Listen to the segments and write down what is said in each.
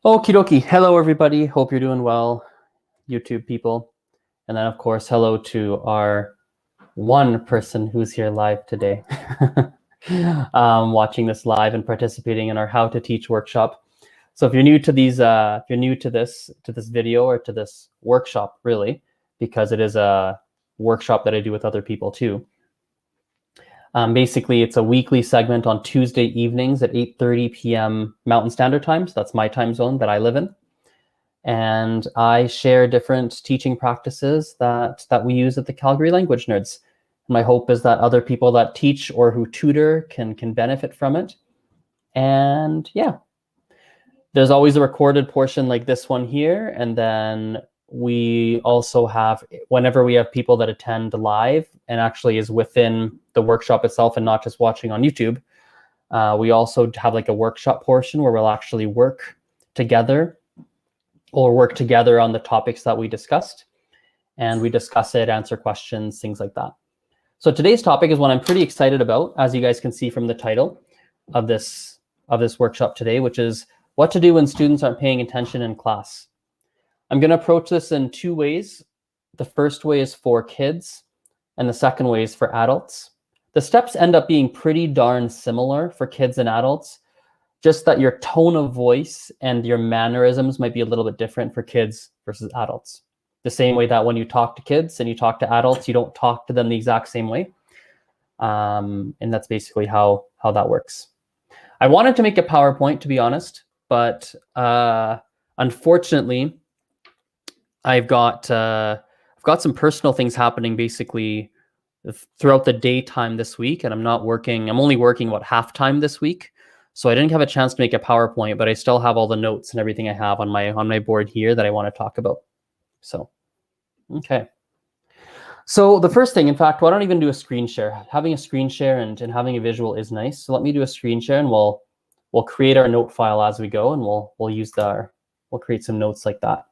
Okie dokie. Hello, everybody. Hope you're doing well, YouTube people. And then, of course, hello to our one person who's here live today, watching this live and participating in our How to Teach workshop. So if you're new to these, if you're new to this video or to this workshop, really, because it is a workshop that I do with other people too. Basically, it's a weekly segment on Tuesday evenings at 8:30 p.m. Mountain Standard Time. So that's my time zone that I live in. And I share different teaching practices that we use at the Calgary Language Nerds. My hope is that other people that teach or who tutor can benefit from it. And yeah, there's always a recorded portion like this one here. And then we also have, whenever we have people that attend live and actually is within the workshop itself and not just watching on YouTube, we also have like a workshop portion where we'll actually work together on the topics that we discussed. And we discuss it, answer questions, things like that. So today's topic is one I'm pretty excited about, as you guys can see from the title of this workshop today, which is what to do when students aren't paying attention in class. I'm going to approach this in two ways. The first way is for kids, and the second way is for adults. The steps end up being pretty darn similar for kids and adults, just that your tone of voice and your mannerisms might be a little bit different for kids versus adults. The same way that when you talk to kids and you talk to adults, you don't talk to them the exact same way. And that's basically how that works. I wanted to make a PowerPoint, to be honest, but unfortunately, I've got some personal things happening basically throughout the daytime this week, and I'm only working about half-time this week. So I didn't have a chance to make a PowerPoint, but I still have all the notes and everything I have on my board here that I want to talk about. So, okay. So the first thing, in fact, why don't I even do a screen share? Having a screen share and having a visual is nice. So let me do a screen share, and we'll create our note file as we go, and we'll create some notes like that.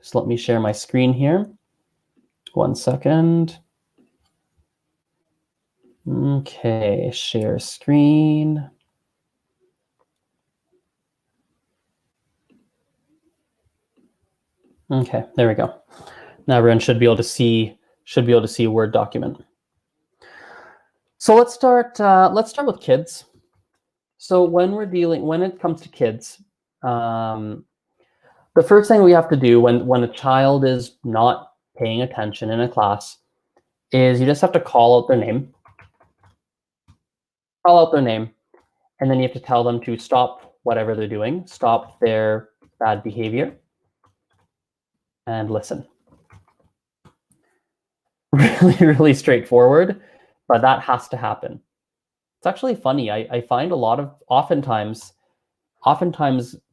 So let me share my screen here. 1 second. Okay, share screen. Okay, there we go. Now everyone should be able to see a Word document. So let's start with kids. So when it comes to kids, the first thing we have to do when a child is not paying attention in a class is you just have to call out their name. Call out their name, and then you have to tell them to stop whatever they're doing, stop their bad behavior, and listen. Really, really straightforward, but that has to happen. It's actually funny. I find oftentimes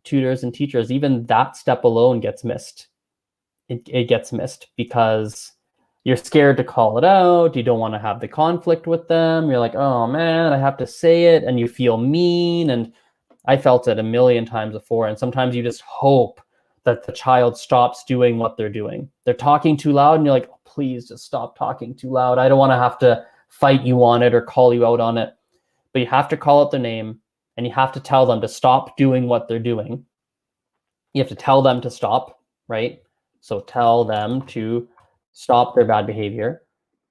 tutors and teachers, even that step alone gets missed. It gets missed because you're scared to call it out. You don't want to have the conflict with them. You're like, oh man, I have to say it, and you feel mean. And I felt it a million times before. And sometimes you just hope that the child stops doing what they're doing. They're talking too loud, and you're like, oh, please just stop talking too loud. I don't want to have to fight you on it or call you out on it. But you have to call out their name, and you have to tell them to stop doing what they're doing. You have to tell them to stop, right? So tell them to stop their bad behavior,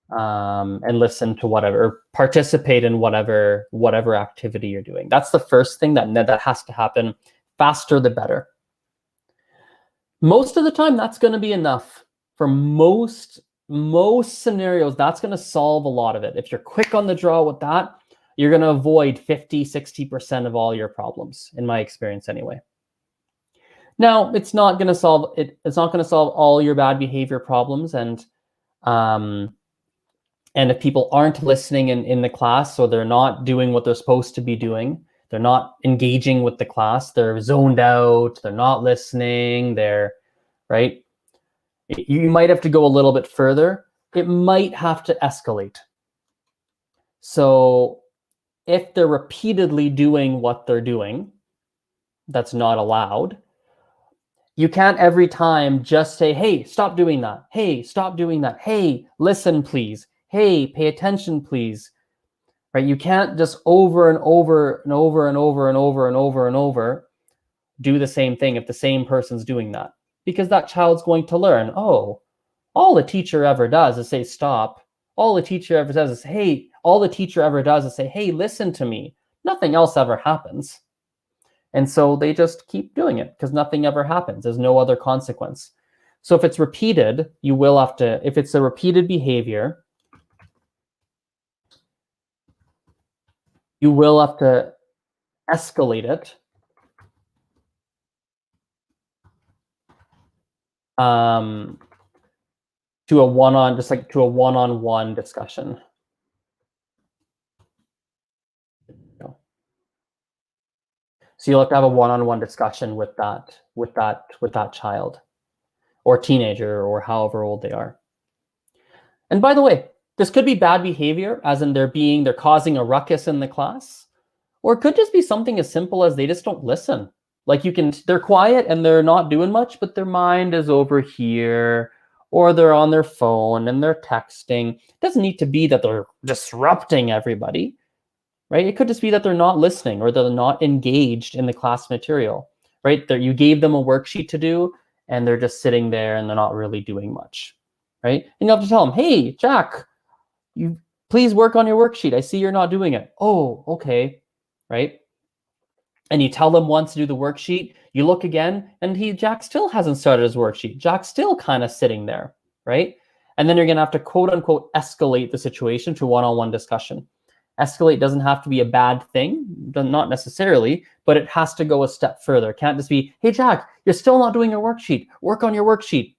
and listen to whatever, participate in whatever activity you're doing. That's the first thing that has to happen. Faster the better. Most of the time, that's going to be enough. For most scenarios, that's going to solve a lot of it. If you're quick on the draw with that, you're going to avoid 50-60% of all your problems, in my experience anyway. Now, it's not going to solve all your bad behavior problems, and if people aren't listening in the class, so they're not doing what they're supposed to be doing, they're not engaging with the class, they're zoned out, they're not listening, right? You might have to go a little bit further. It might have to escalate. So if they're repeatedly doing what they're doing, that's not allowed. You can't every time just say, hey, stop doing that. Hey, stop doing that. Hey, listen, please. Hey, pay attention, please. Right? You can't just over and over and over and over and over and over and over do the same thing if the same person's doing that, because that child's going to learn, oh, all the teacher ever does is say stop. All the teacher ever does is hey, all the teacher ever does is say, hey, listen to me. Nothing else ever happens. And so they just keep doing it because nothing ever happens. There's no other consequence. So if it's repeated, you will have to, if it's a repeated behavior, you will have to escalate it to a one-on, just like to a one-on-one discussion. So you'll have to have a one-on-one discussion with that child or teenager or however old they are. And by the way, this could be bad behavior, as in they're causing a ruckus in the class, or it could just be something as simple as they just don't listen. Like they're quiet and they're not doing much, but their mind is over here, or they're on their phone and they're texting. It doesn't need to be that they're disrupting everybody, right? It could just be that they're not listening or they're not engaged in the class material, right? You gave them a worksheet to do and they're just sitting there and they're not really doing much, right? And you have to tell them, hey, Jack, you please work on your worksheet. I see you're not doing it. Oh, okay, right? And you tell them once to do the worksheet, you look again, and Jack still hasn't started his worksheet. Jack's still kind of sitting there, right? And then you're going to have to quote unquote escalate the situation to one-on-one discussion. Escalate doesn't have to be a bad thing, not necessarily, but it has to go a step further. It can't just be, hey, Jack, you're still not doing your worksheet. Work on your worksheet.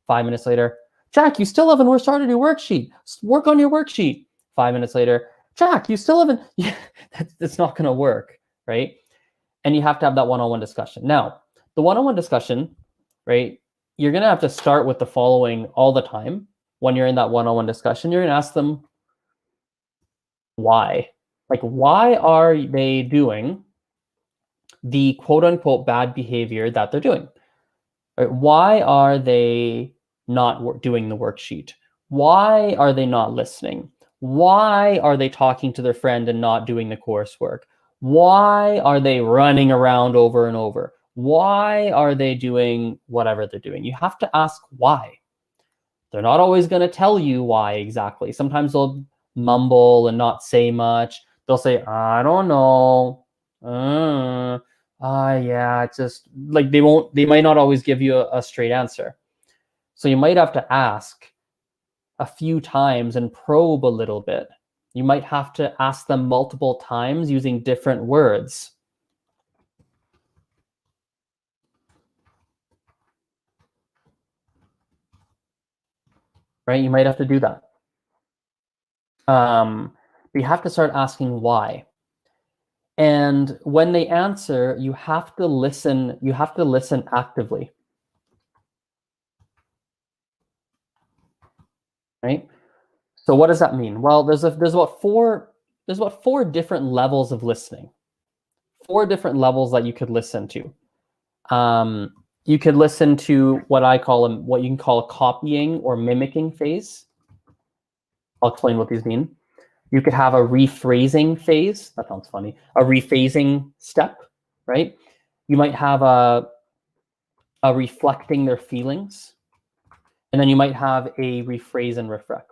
5 minutes later, Jack, you still haven't started your worksheet. Work on your worksheet. 5 minutes later, Jack, you still haven't. That's not going to work, right? And you have to have that one-on-one discussion. Now, the one-on-one discussion, right, you're going to have to start with the following all the time. When you're in that one-on-one discussion, you're going to ask them why. Like, why are they doing the quote-unquote bad behavior that they're doing? Right? Why are they not doing the worksheet? Why are they not listening? Why are they talking to their friend and not doing the coursework? Why are they running around over and over? Why are they doing whatever they're doing? You have to ask why. They're not always going to tell you why exactly. Sometimes they'll mumble and not say much. They'll say, I don't know. Yeah, it's just like they might not always give you a straight answer. So you might have to ask a few times and probe a little bit. You might have to ask them multiple times using different words. Right? You might have to do that. You have to start asking why. And when they answer, you have to listen. You have to listen actively. Right? So what does that mean? Well, there's about four different levels of listening. 4 different levels that you could listen to. You could listen to what you can call a copying or mimicking phase. I'll explain what these mean. You could have a rephrasing phase. That sounds funny. A rephasing step, right? You might have a reflecting their feelings. And then you might have a rephrase and reflect.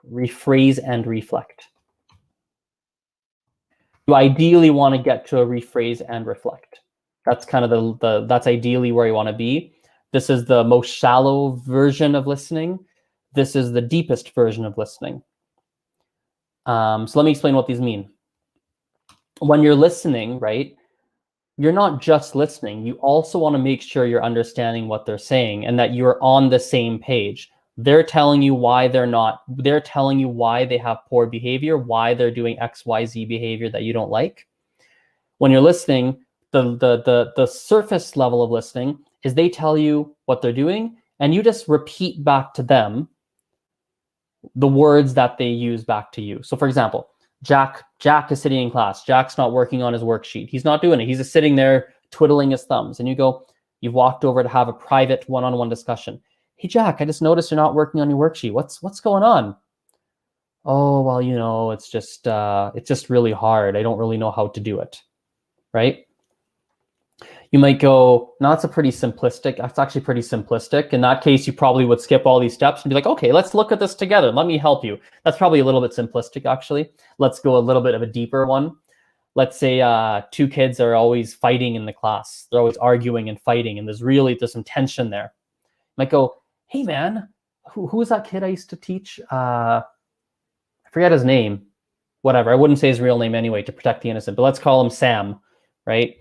You ideally want to get to a rephrase and reflect. That's kind of that's ideally where you want to be. This is the most shallow version of listening. This is the deepest version of listening. So let me explain what these mean. When you're listening, right, you're not just listening. You also want to make sure you're understanding what they're saying and that you're on the same page. They're telling you why they're telling you why they have poor behavior, why they're doing XYZ behavior that you don't like. When you're listening, the surface level of listening is they tell you what they're doing and you just repeat back to them the words that they use back to you. So for example, Jack is sitting in class. Jack's not working on his worksheet. He's not doing it. He's just sitting there twiddling his thumbs. And you've walked over to have a private one-on-one discussion. Hey, Jack, I just noticed you're not working on your worksheet. What's going on? Oh, well, it's just really hard. I don't really know how to do it, right? You might go, no, that's actually pretty simplistic. In that case, you probably would skip all these steps and be like, okay, let's look at this together. Let me help you. That's probably a little bit simplistic, actually. Let's go a little bit of a deeper one. Let's say two kids are always fighting in the class. They're always arguing and fighting, and there's some tension there. You might go, hey man, who was that kid I used to teach? I forget his name. Whatever, I wouldn't say his real name anyway to protect the innocent, but let's call him Sam, right?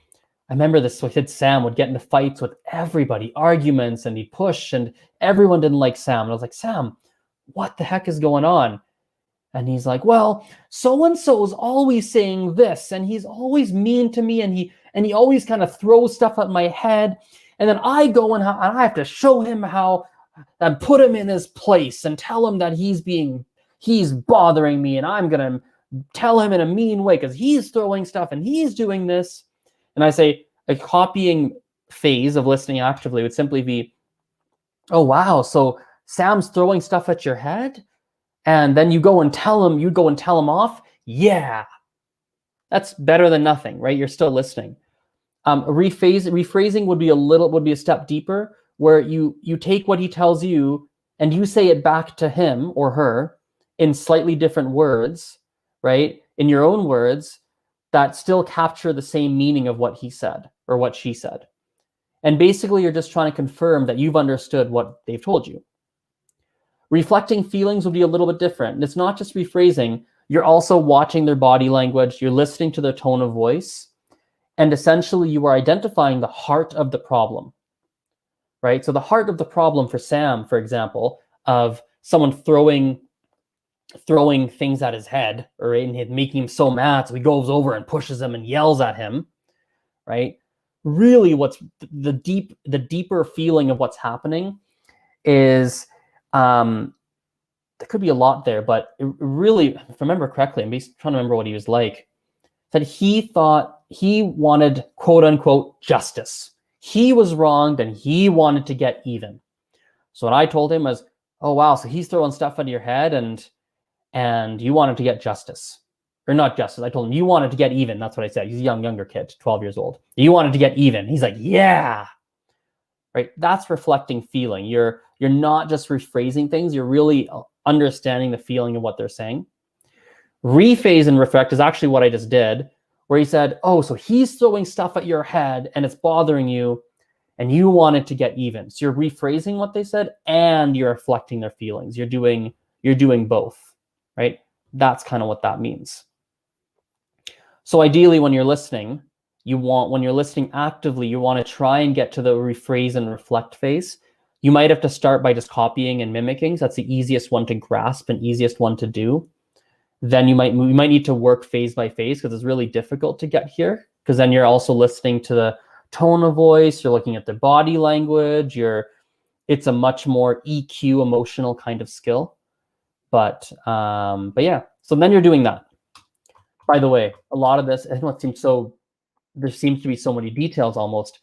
I remember this kid Sam would get into fights with everybody, arguments, and he'd push, and everyone didn't like Sam. And I was like, Sam, what the heck is going on? And he's like, well, so-and-so is always saying this, and he's always mean to me, and he always kind of throws stuff at my head. And then I go and I have to show him how and put him in his place and tell him that he's bothering me, and I'm going to tell him in a mean way because he's throwing stuff and he's doing this. And I say a copying phase of listening actively would simply be, oh, wow, so Sam's throwing stuff at your head? And then you go and tell him off? Yeah. That's better than nothing, right? You're still listening. Rephrasing would be a step deeper, where you take what he tells you and you say it back to him or her in slightly different words, right? In your own words that still capture the same meaning of what he said or what she said. And basically, you're just trying to confirm that you've understood what they've told you. Reflecting feelings would be a little bit different. And it's not just rephrasing. You're also watching their body language. You're listening to their tone of voice. And essentially, you are identifying the heart of the problem, right? So the heart of the problem for Sam, for example, of someone throwing things at his head, or making him so mad, so he goes over and pushes him and yells at him, right? Really, what's the deeper feeling of what's happening is, there could be a lot there, but it really, if I remember correctly, I'm trying to remember what he was like, that he thought he wanted, quote unquote, justice. He was wronged and he wanted to get even. So what I told him was, oh, wow, so he's throwing stuff at your head and you wanted to get justice. Or not justice. I told him, you wanted to get even. That's what I said. He's a younger kid, 12 years old. You wanted to get even. He's like, yeah. Right? That's reflecting feeling. You're not just rephrasing things. You're really understanding the feeling of what they're saying. Rephase and reflect is actually what I just did, where he said, oh, so he's throwing stuff at your head and it's bothering you and you wanted to get even. So you're rephrasing what they said and you're reflecting their feelings. You're doing both, right? That's kind of what that means. So ideally, when you're listening actively, you want to try and get to the rephrase and reflect phase. You might have to start by just copying and mimicking. So that's the easiest one to grasp and easiest one to do. Then you might need to work phase by phase, because it's really difficult to get here, because then you're also listening to the tone of voice, you're looking at the body language, it's a much more EQ, emotional kind of skill. But yeah, so then you're doing that. By the way, a lot of this, I know there seems to be so many details almost,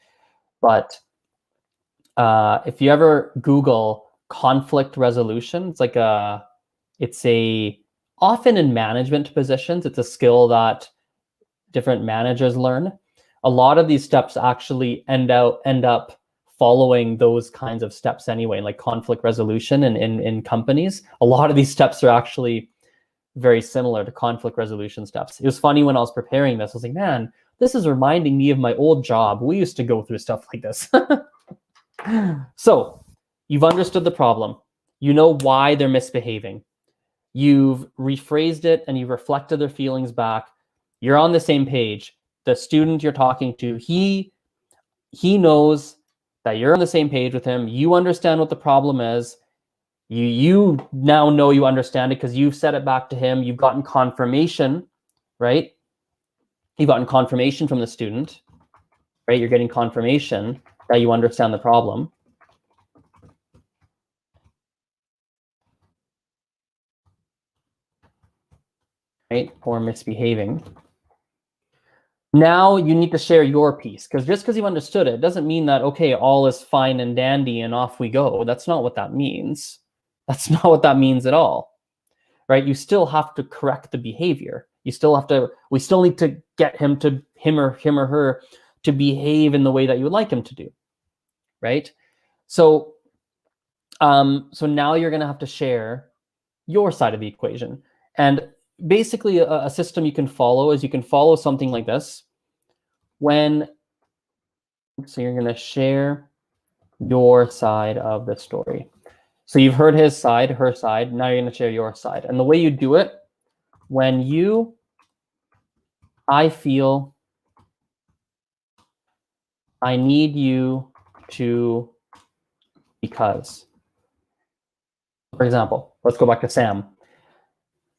but if you ever Google conflict resolution, it's often in management positions, it's a skill that different managers learn. A lot of these steps actually end up following those kinds of steps anyway, like conflict resolution in companies. A lot of these steps are actually very similar to conflict resolution steps. It was funny when I was preparing this, I was like, man, this is reminding me of my old job. We used to go through stuff like this. So you've understood the problem. You know why they're misbehaving. You've rephrased it and you've reflected their feelings back. You're on the same page. The student you're talking to, he knows that you're on the same page with him. You understand what the problem is. You now know you understand it because you've said it back to him. You've gotten confirmation, right? You've gotten confirmation from the student, right? You're getting confirmation that you understand the problem. Right? Or misbehaving. Now you need to share your piece, because just because you've understood it doesn't mean that, okay, all is fine and dandy and off we go. That's not what that means. That's not what that means at all, right? You still have to correct the behavior. We still need to get him or her to behave in the way that you would like him to do, right? So, so now you're going to have to share your side of the equation. And basically a system you can follow is you can follow something like this. So you're going to share your side of the story. So you've heard his side, her side. Now you're going to share your side. And the way you do it, I feel I need you to, because. For example, let's go back to Sam.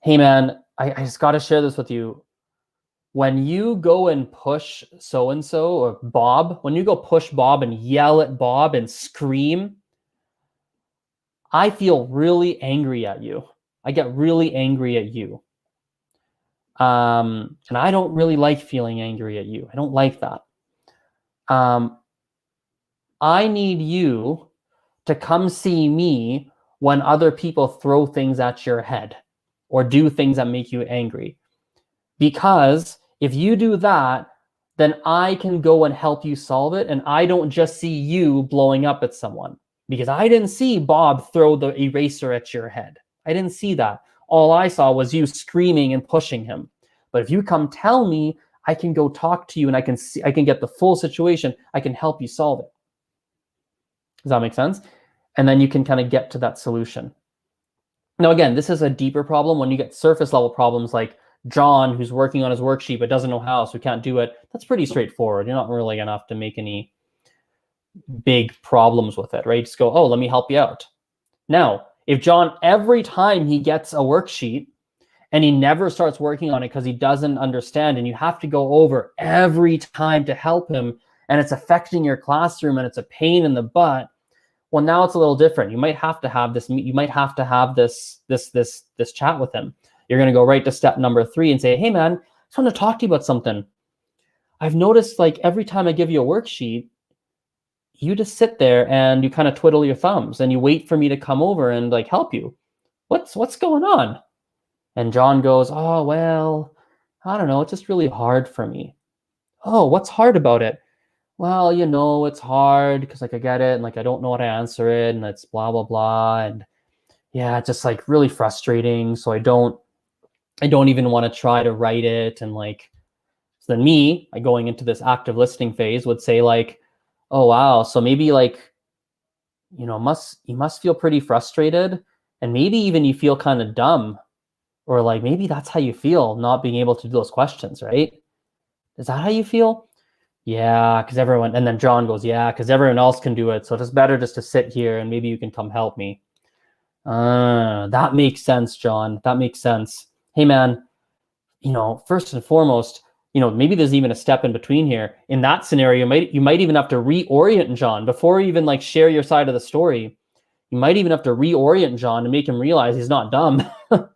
Hey man, I just got to share this with you. When you go and push so-and-so or Bob, when you go push Bob and yell at Bob and scream, I feel really angry at you. I get really angry at you. And I don't really like feeling angry at you. I don't like that. I need you to come see me when other people throw things at your head or do things that make you angry. Because if you do that, then I can go and help you solve it. And I don't just see you blowing up at someone, because I didn't see Bob throw the eraser at your head. I didn't see that. All I saw was you screaming and pushing him. But if you come tell me, I can go talk to you and I can get the full situation. I can help you solve it. Does that make sense? And then you can kind of get to that solution. Now, again, this is a deeper problem. When you get surface level problems like John, who's working on his worksheet but doesn't know how, so can't do it, that's pretty straightforward. You're not really going to have to make any big problems with it, right? Just go, oh, let me help you out. Now, if John, every time he gets a worksheet and he never starts working on it because he doesn't understand, and you have to go over every time to help him, and it's affecting your classroom and it's a pain in the butt, well, now it's a little different. You might have to have this. You might have to have this chat with him. You're going to go right to step number 3 and say, hey, man, I just want to talk to you about something. I've noticed like every time I give you a worksheet, you just sit there and you kind of twiddle your thumbs and you wait for me to come over and like help you. What's going on? And John goes, oh, well, I don't know. It's just really hard for me. Oh, what's hard about it? Well, you know, it's hard because like I get it and like I don't know how to answer it and it's blah, blah, blah. And yeah, it's just like really frustrating. So I don't even want to try to write it. And like, so then me, going into this active listening phase, would say like, oh, wow. So maybe like, you know, you must feel pretty frustrated, and maybe even you feel kind of dumb, or like maybe that's how you feel not being able to do those questions, right? Is that how you feel? Yeah, because everyone, and then John goes, yeah, because everyone else can do it. So it's better just to sit here and maybe you can come help me. That makes sense, John. That makes sense. Hey, man, you know, first and foremost, you know, maybe there's even a step in between here. In that scenario, you might even have to reorient John before you even like share your side of the story. You might even have to reorient John to make him realize he's not dumb. You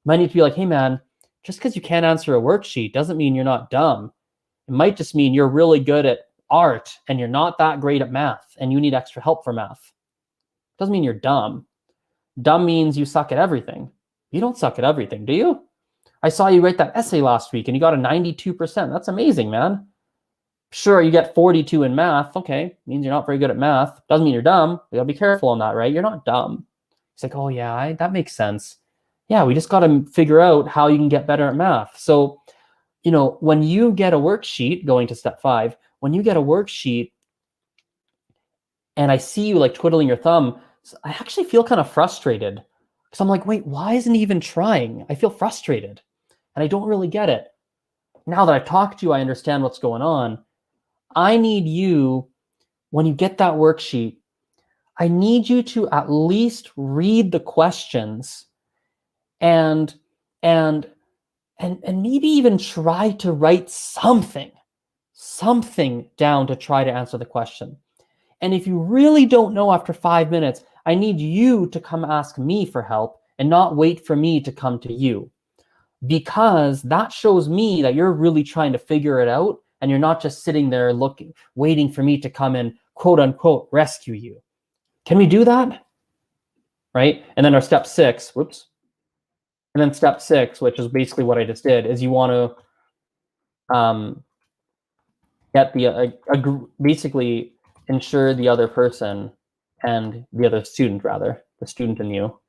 might need to be like, hey, man, just because you can't answer a worksheet doesn't mean you're not dumb. It might just mean you're really good at art and you're not that great at math and you need extra help for math. Doesn't mean you're dumb. Dumb means you suck at everything. You don't suck at everything, do you? I saw you write that essay last week and you got a 92%. That's amazing, man. Sure, you get 42 in math. Okay, means you're not very good at math. Doesn't mean you're dumb. You gotta be careful on that, right? You're not dumb. It's like, oh yeah, that makes sense. Yeah, we just gotta figure out how you can get better at math. So, you know, when you get a worksheet, going to step 5, when you get a worksheet and I see you like twiddling your thumb, I actually feel kind of frustrated because I'm like, wait, why isn't he even trying? I feel frustrated and I don't really get it. Now that I've talked to you, I understand what's going on. I need you, when you get that worksheet, I need you to at least read the questions and maybe even try to write something down to try to answer the question. And if you really don't know after 5 minutes, I need you to come ask me for help and not wait for me to come to you, because that shows me that you're really trying to figure it out and you're not just sitting there waiting for me to come and quote unquote rescue you. Can we do that? Right? And then our step 6, and then step 6, which is basically what I just did, is you want to Get the basically ensure the other person and the other student, rather, the student and you,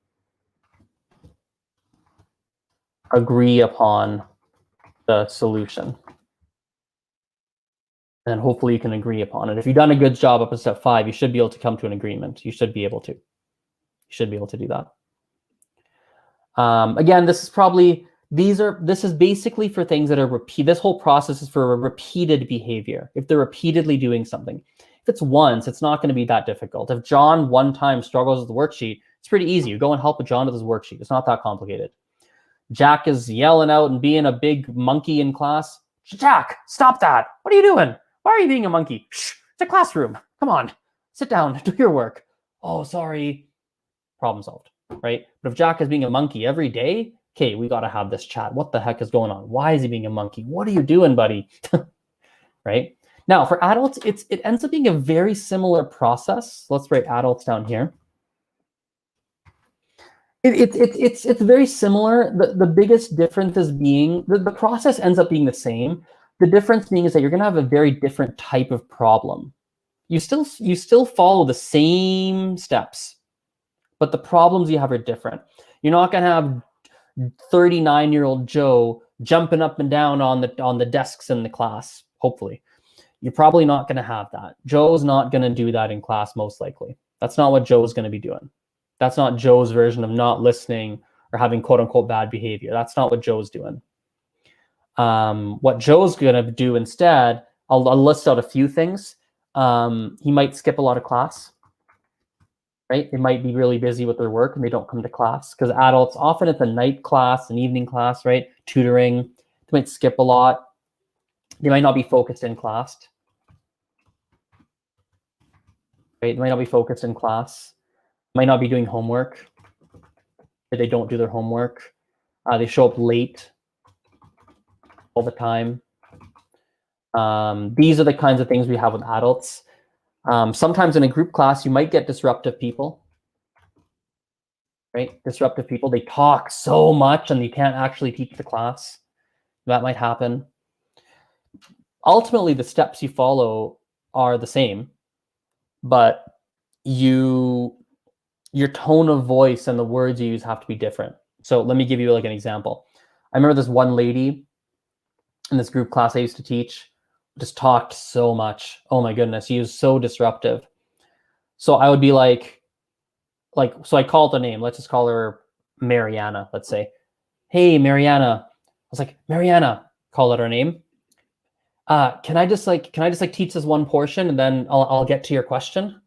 agree upon the solution. And hopefully you can agree upon it. If you've done a good job up to step 5, you should be able to come to an agreement. You should be able to. You should be able to do that. Again, this is basically for things that are repeat. This whole process is for a repeated behavior. If they're repeatedly doing something, if it's once, it's not going to be that difficult. If John one time struggles with the worksheet, it's pretty easy. You go and help John with his worksheet. It's not that complicated. Jack is yelling out and being a big monkey in class. Jack, stop that. What are you doing? Why are you being a monkey? Shh, it's a classroom. Come on, sit down, do your work. Oh, sorry. Problem solved, right? But if Jack is being a monkey every day, okay, we got to have this chat. What the heck is going on? Why is he being a monkey? What are you doing, buddy? Right? Now, for adults, it ends up being a very similar process. Let's write adults down here. It's very similar. The biggest difference is being the process ends up being the same. The difference being is that you're going to have a very different type of problem. You still follow the same steps, but the problems you have are different. You're not going to have 39-year-old Joe jumping up and down on the desks in the class. Hopefully, you're probably not going to have that. Joe's not going to do that in class, most likely. That's not what Joe's going to be doing. That's not Joe's version of not listening or having quote unquote bad behavior. That's not what Joe's doing. What Joe's going to do instead, I'll list out a few things. He might skip a lot of class, right? They might be really busy with their work and they don't come to class, because adults, often it's a night class, an evening class, right? Tutoring, they might skip a lot. They might not be focused in class, right? They might not be focused in class. Might not be doing homework. They don't do their homework. They show up late all the time. These are the kinds of things we have with adults. Sometimes in a group class, you might get disruptive people, right? Disruptive people, they talk so much and you can't actually teach the class. That might happen. Ultimately, the steps you follow are the same, but your tone of voice and the words you use have to be different. So let me give you like an example. I remember this one lady in this group class I used to teach just talked so much. Oh my goodness, she was so disruptive. So I would be so I called the name. Let's just call her Mariana, let's say. Hey, Mariana. I was like, Mariana, call out her name. Can I just teach this one portion and then I'll get to your question?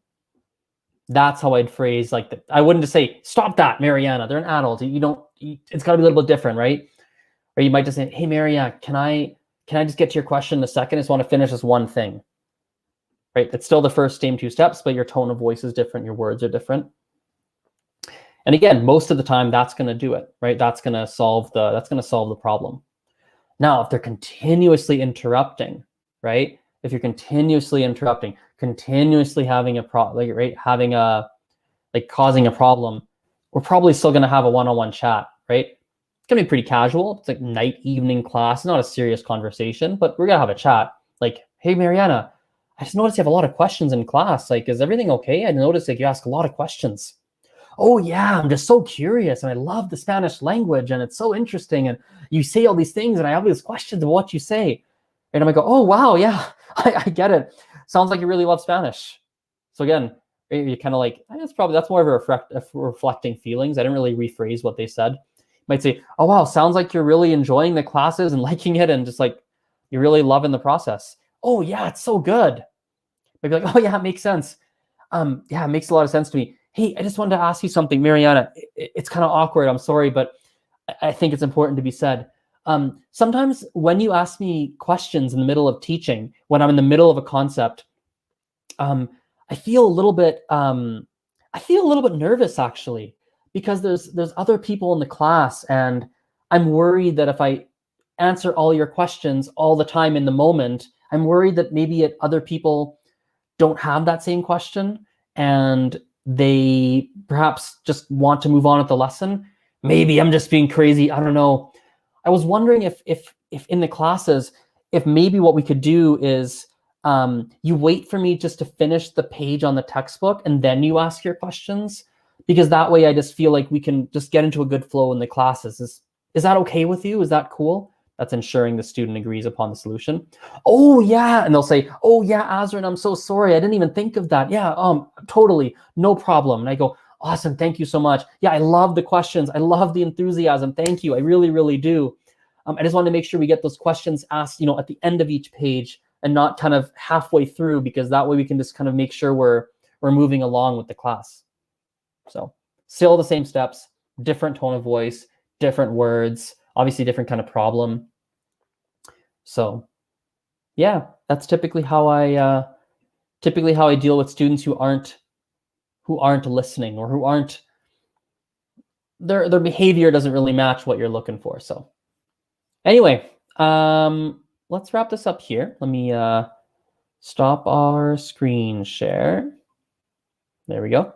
That's how I'd phrase I wouldn't just say, stop that, Mariana. They're an adult. It's got to be a little bit different, right? Or you might just say, hey, Mariana, can I just get to your question in a second? I just want to finish this one thing, right? It's still the first same 2 steps, but your tone of voice is different. Your words are different. And again, most of the time that's going to do it, right? That's going to solve the problem. Now, if they're continuously interrupting, right? If you're continuously interrupting, continuously having a problem, right? Causing a problem, we're probably still going to have a one-on-one chat, right? It's going to be pretty casual. It's like night, evening class. It's not a serious conversation, but we're going to have a chat. Like, hey, Mariana, I just noticed you have a lot of questions in class. Like, is everything okay? I noticed you ask a lot of questions. Oh yeah, I'm just so curious and I love the Spanish language and it's so interesting and you say all these things and I have these questions of what you say. And I might go, oh wow, yeah, I get it. Sounds like you really love Spanish. So again, you kind of that's more of a reflecting feelings. I didn't really rephrase what they said. You might say, oh wow, sounds like you're really enjoying the classes and liking it and just you're really loving the process. Oh yeah, it's so good. Maybe oh yeah, it makes sense. Yeah, it makes a lot of sense to me. Hey, I just wanted to ask you something, Mariana. It's kind of awkward. I'm sorry, but I think it's important to be said. Sometimes when you ask me questions in the middle of teaching, when I'm in the middle of a concept, I feel a little bit nervous actually, because there's other people in the class, and I'm worried that if I answer all your questions all the time in the moment, I'm worried that maybe other people don't have that same question and they perhaps just want to move on with the lesson. Maybe I'm just being crazy. I don't know. I was wondering if in the classes, if maybe what we could do is you wait for me just to finish the page on the textbook and then you ask your questions, because that way I just feel like we can just get into a good flow in the classes. Is that okay with you? Is that cool? That's ensuring the student agrees upon the solution. Oh yeah, and they'll say, oh yeah, Azrin, I'm so sorry, I didn't even think of that. Yeah, totally, no problem. And I go, awesome, thank you so much. Yeah, I love the questions. I love the enthusiasm. Thank you, I really, really do. I just want to make sure we get those questions asked, at the end of each page and not kind of halfway through, because that way we can just kind of make sure we're moving along with the class. So still the same steps, different tone of voice, different words, obviously different kind of problem. So yeah, that's typically how I deal with students who aren't listening, or who aren't, their behavior doesn't really match what you're looking for. So anyway, let's wrap this up here. Let me stop our screen share. There we go.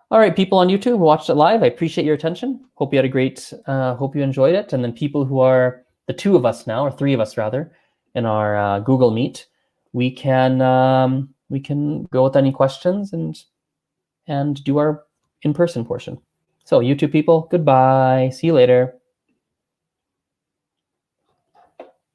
All right, people on YouTube who watched it live, I appreciate your attention. Hope you had a great, hope you enjoyed it. And then people who are the two of us now, or three of us rather, in our Google Meet, we can go with any questions and do our in-person portion. So YouTube people, goodbye. See you later.